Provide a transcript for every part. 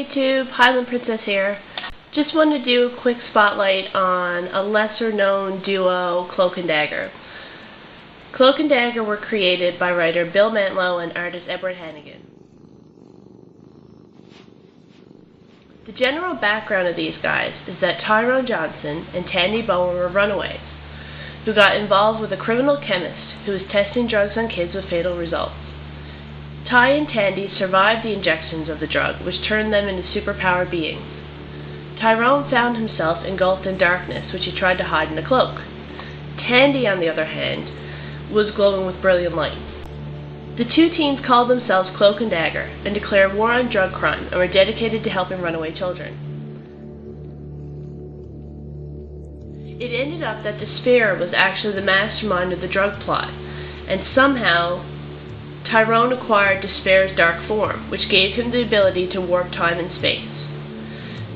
YouTube, Highland-Princess here. Just wanted to do a quick spotlight on a lesser-known duo, Cloak and Dagger. Cloak and Dagger were created by writer Bill Mantlo and artist Edward Hannigan. The general background of these guys is that Tyrone Johnson and Tandy Bowen were runaways who got involved with a criminal chemist who was testing drugs on kids with fatal results. Ty and Tandy survived the injections of the drug, which turned them into superpowered beings. Tyrone found himself engulfed in darkness, which he tried to hide in a cloak. Tandy, on the other hand, was glowing with brilliant light. The two teens called themselves Cloak and Dagger and declared war on drug crime and were dedicated to helping runaway children. It ended up that Despair was actually the mastermind of the drug plot, and somehow Tyrone acquired Despair's dark form, which gave him the ability to warp time and space.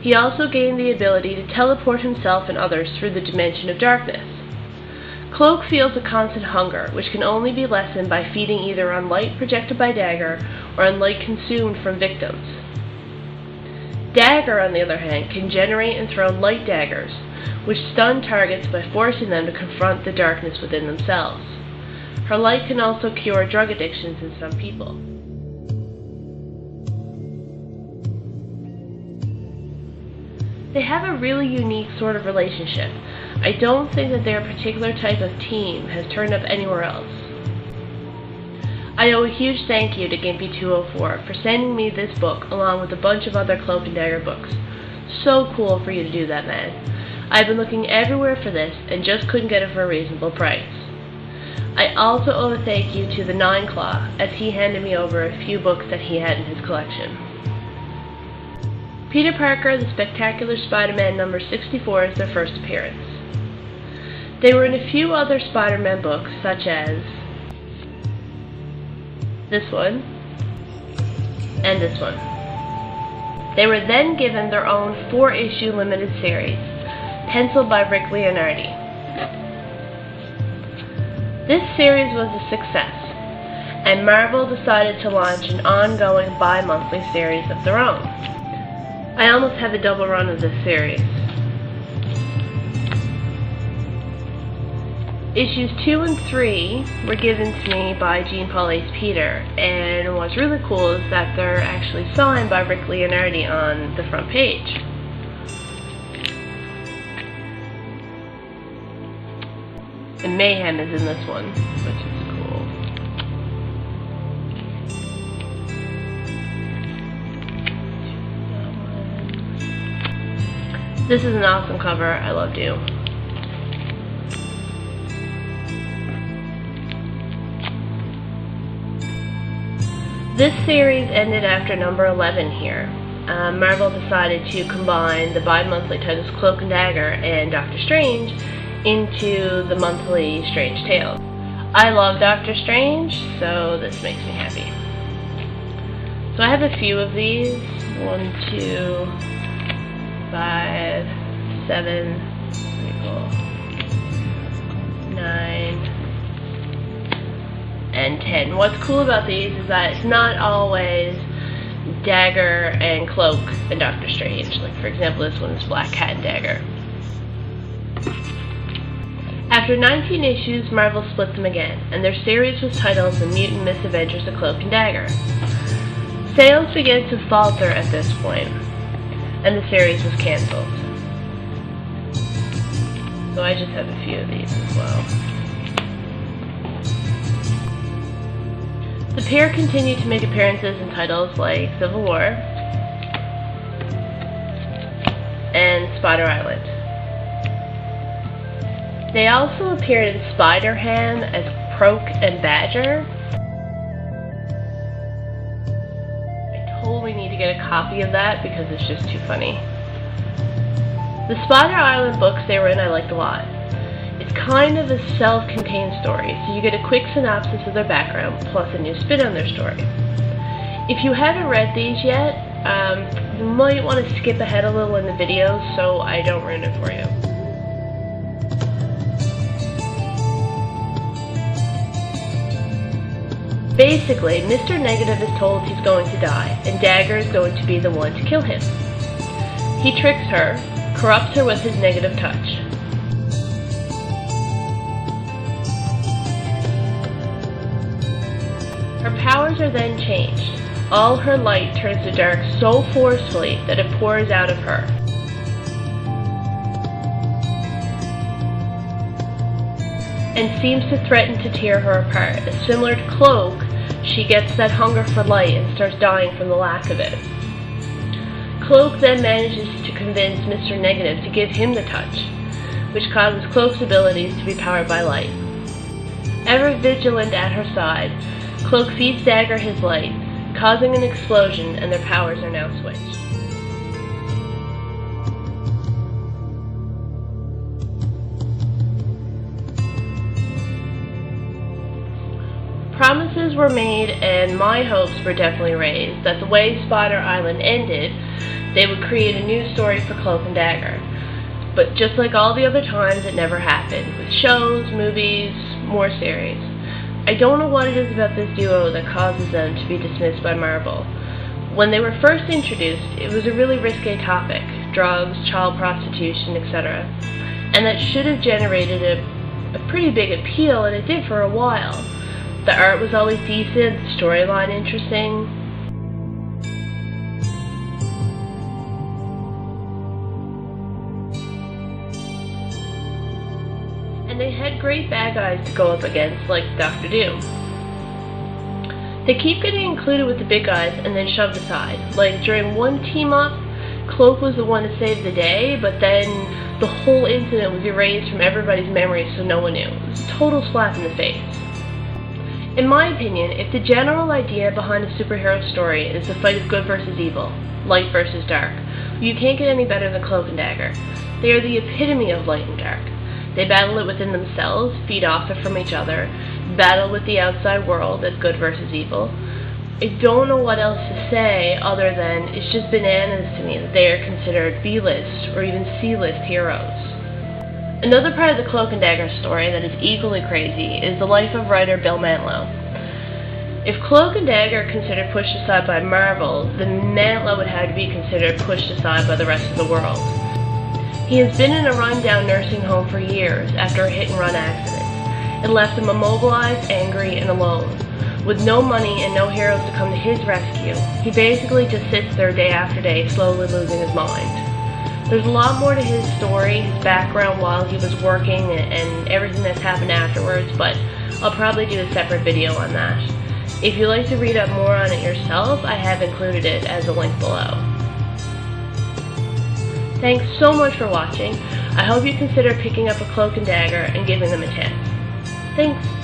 He also gained the ability to teleport himself and others through the dimension of darkness. Cloak feels a constant hunger, which can only be lessened by feeding either on light projected by Dagger or on light consumed from victims. Dagger, on the other hand, can generate and throw light daggers, which stun targets by forcing them to confront the darkness within themselves. Her light can also cure drug addictions in some people. They have a really unique sort of relationship. I don't think that their particular type of team has turned up anywhere else. I owe a huge thank you to Gimpy204 for sending me this book along with a bunch of other Cloak and Dagger books. So cool for you to do that, man. I've been looking everywhere for this and just couldn't get it for a reasonable price. I also owe a thank you to the Nine Claw, as he handed me over a few books that he had in his collection. Peter Parker, The Spectacular Spider-Man number 64 is their first appearance. They were in a few other Spider-Man books, such as this one and this one. They were then given their own 4-issue limited series, penciled by Rick Leonardi. This series was a success, and Marvel decided to launch an ongoing bi-monthly series of their own. I almost have a double run of this series. Issues 2 and 3 were given to me by Jean-Paul Ace Peter, and what's really cool is that they're actually signed by Rick Leonardi on the front page. And Mayhem is in this one, which is cool. This is an awesome cover. I loved you. This series ended after number 11 here. Marvel decided to combine the bi-monthly titles Cloak and Dagger and Doctor Strange into the monthly Strange Tales. I love Doctor Strange, so this makes me happy. So I have a few of these. 1, 2, 5, 7, 9, and 10. What's cool about these is that it's not always Dagger and Cloak and Doctor Strange. Like, for example, this one is Black Cat and Dagger. After 19 issues, Marvel split them again, and their series was titled The Mutant Misadventures of Cloak and Dagger. Sales began to falter at this point, and the series was cancelled. So I just have a few of these as well. The pair continued to make appearances in titles like Civil War and Spider Island. They also appeared in Spider-Ham as Croak and Badger. I totally need to get a copy of that because it's just too funny. The Spider Island books they were in I liked a lot. It's kind of a self-contained story, so you get a quick synopsis of their background, plus a new spin on their story. If you haven't read these yet, you might want to skip ahead a little in the video so I don't ruin it for you. Basically, Mr. Negative is told he's going to die, and Dagger is going to be the one to kill him. He tricks her, corrupts her with his negative touch. Her powers are then changed. All her light turns to dark so forcefully that it pours out of her. And seems to threaten to tear her apart. As similar to Cloak, she gets that hunger for light and starts dying from the lack of it. Cloak then manages to convince Mr. Negative to give him the touch, which causes Cloak's abilities to be powered by light. Ever vigilant at her side, Cloak feeds Dagger his light, causing an explosion, and their powers are now switched. Promises were made, and my hopes were definitely raised, that the way Spider Island ended, they would create a new story for Cloak and Dagger. But just like all the other times, it never happened, with shows, movies, more series. I don't know what it is about this duo that causes them to be dismissed by Marvel. When they were first introduced, it was a really risque topic, drugs, child prostitution, etc. And that should have generated a pretty big appeal, and it did for a while. The art was always decent, the storyline interesting. And they had great bad guys to go up against, like Dr. Doom. They keep getting included with the big guys and then shoved aside. Like during one team-up, Cloak was the one to save the day, but then the whole incident was erased from everybody's memory so no one knew. It was a total slap in the face. In my opinion, if the general idea behind a superhero story is the fight of good versus evil, light versus dark, you can't get any better than Cloak and Dagger. They are the epitome of light and dark. They battle it within themselves, feed off it from each other, battle with the outside world as good versus evil. I don't know what else to say other than it's just bananas to me that they are considered B-list or even C-list heroes. Another part of the Cloak and Dagger story that is equally crazy is the life of writer Bill Mantlo. If Cloak and Dagger are considered pushed aside by Marvel, then Mantlo would have to be considered pushed aside by the rest of the world. He has been in a run-down nursing home for years after a hit-and-run accident. It left him immobilized, angry, and alone. With no money and no heroes to come to his rescue, he basically just sits there day after day, slowly losing his mind. There's a lot more to his story, his background while he was working, and everything that's happened afterwards, but I'll probably do a separate video on that. If you'd like to read up more on it yourself, I have included it as a link below. Thanks so much for watching. I hope you consider picking up a Cloak and Dagger and giving them a chance. Thanks!